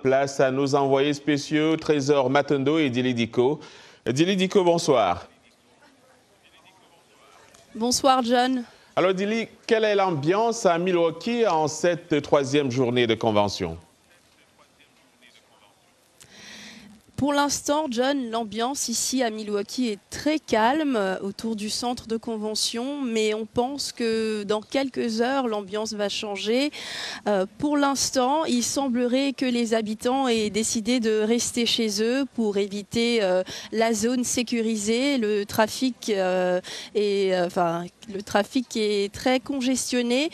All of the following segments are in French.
Place à nos envoyés spéciaux, Trésor Matondo et Dili Diko. Dili Diko, bonsoir. Bonsoir, John. Alors, Dili, quelle est l'ambiance à Milwaukee en cette troisième journée de convention? Pour l'instant, John, l'ambiance ici à Milwaukee est très calme autour du centre de convention, mais on pense que dans quelques heures, l'ambiance va changer. Pour l'instant, il semblerait que les habitants aient décidé de rester chez eux pour éviter la zone sécurisée. Le trafic le trafic est très congestionné,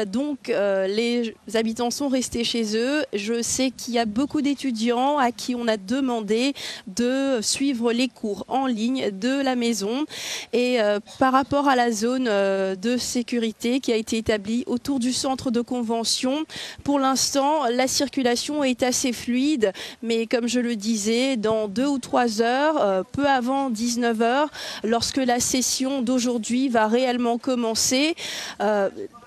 donc les habitants sont restés chez eux. Je sais qu'il y a beaucoup d'étudiants à qui on a demandé de suivre les cours en ligne de la maison. Et par rapport à la zone de sécurité qui a été établie autour du centre de convention, pour l'instant, la circulation est assez fluide, mais comme je le disais, dans 2 ou 3 heures, peu avant 19 h, lorsque la session d'aujourd'hui va réellement commencer,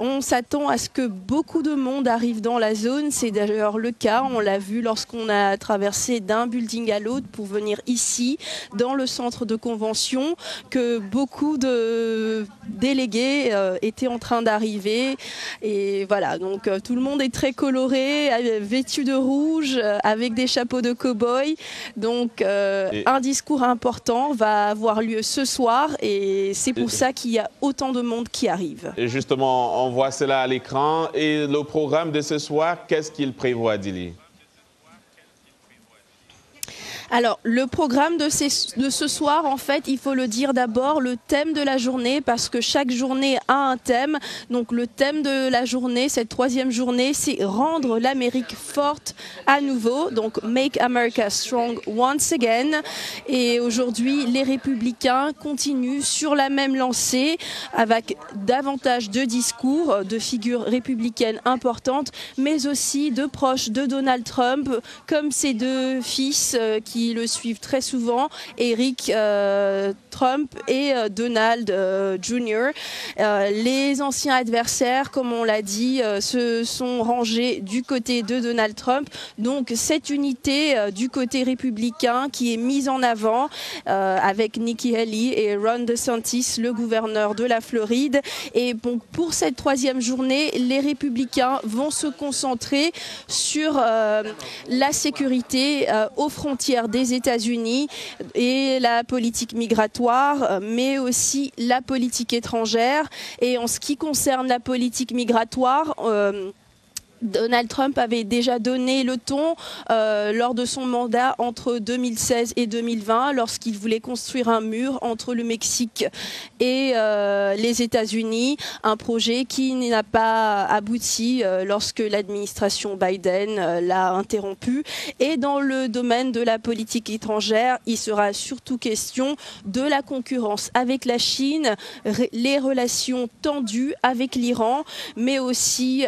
on s'attend à ce que beaucoup de monde arrive dans la zone. C'est d'ailleurs le cas, on l'a vu lorsqu'on a traversé d'un building à l'autre pour venir ici, dans le centre de convention, que beaucoup de délégués étaient en train d'arriver. Et voilà, donc tout le monde est très coloré, vêtu de rouge, avec des chapeaux de cow-boy. Donc un discours important va avoir lieu ce soir et c'est pour ça qu'il y a autant de monde qui arrive. Et justement, on voit cela à l'écran. Et le programme de ce soir, qu'est-ce qu'il prévoit, Dili? Alors, le programme de ce soir, en fait, il faut le dire d'abord, le thème de la journée, parce que chaque journée a un thème. Donc, le thème de la journée, cette troisième journée, c'est rendre l'Amérique forte à nouveau. Donc, Make America Strong Once Again. Et aujourd'hui, les républicains continuent sur la même lancée, avec davantage de discours de figures républicaines importantes, mais aussi de proches de Donald Trump, comme ses 2 fils qui le suivent très souvent, Eric Trump et Donald Jr. Les anciens adversaires, comme on l'a dit, se sont rangés du côté de Donald Trump. Donc cette unité du côté républicain qui est mise en avant avec Nikki Haley et Ron DeSantis, le gouverneur de la Floride. Et bon, pour cette troisième journée, les républicains vont se concentrer sur la sécurité aux frontières des États-Unis et la politique migratoire, mais aussi la politique étrangère. Et en ce qui concerne la politique migratoire, Donald Trump avait déjà donné le ton lors de son mandat entre 2016 et 2020 lorsqu'il voulait construire un mur entre le Mexique et les États-Unis, un projet qui n'a pas abouti lorsque l'administration Biden l'a interrompu. Et dans le domaine de la politique étrangère, il sera surtout question de la concurrence avec la Chine, les relations tendues avec l'Iran, mais aussi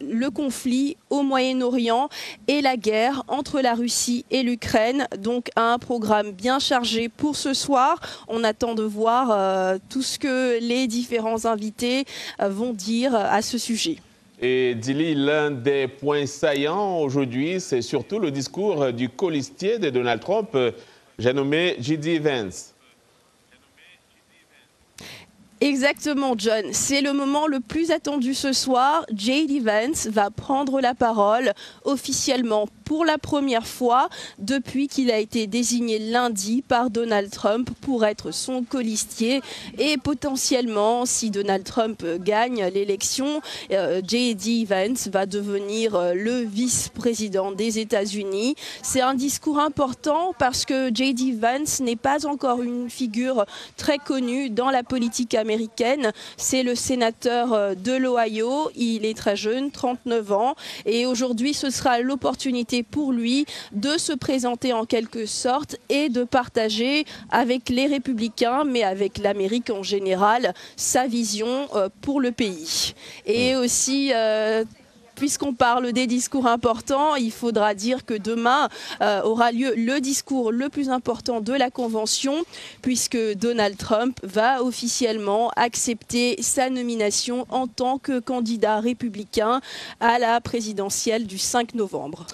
le conflit au Moyen-Orient et la guerre entre la Russie et l'Ukraine. Donc un programme bien chargé pour ce soir. On attend de voir tout ce que les différents invités vont dire à ce sujet. Et Dili, l'un des points saillants aujourd'hui, c'est surtout le discours du colistier de Donald Trump, j'ai nommé J.D. Vance. Exactement, John. C'est le moment le plus attendu ce soir. J.D. Vance va prendre la parole officiellement pour la première fois depuis qu'il a été désigné lundi par Donald Trump pour être son colistier. Et potentiellement, si Donald Trump gagne l'élection, J.D. Vance va devenir le vice-président des États-Unis. C'est un discours important parce que J.D. Vance n'est pas encore une figure très connue dans la politique américaine. C'est le sénateur de l'Ohio. Il est très jeune, 39 ans. Et aujourd'hui, ce sera l'opportunité pour lui de se présenter en quelque sorte et de partager avec les républicains, mais avec l'Amérique en général, sa vision pour le pays. Et aussi puisqu'on parle des discours importants, il faudra dire que demain aura lieu le discours le plus important de la Convention, puisque Donald Trump va officiellement accepter sa nomination en tant que candidat républicain à la présidentielle du 5 novembre.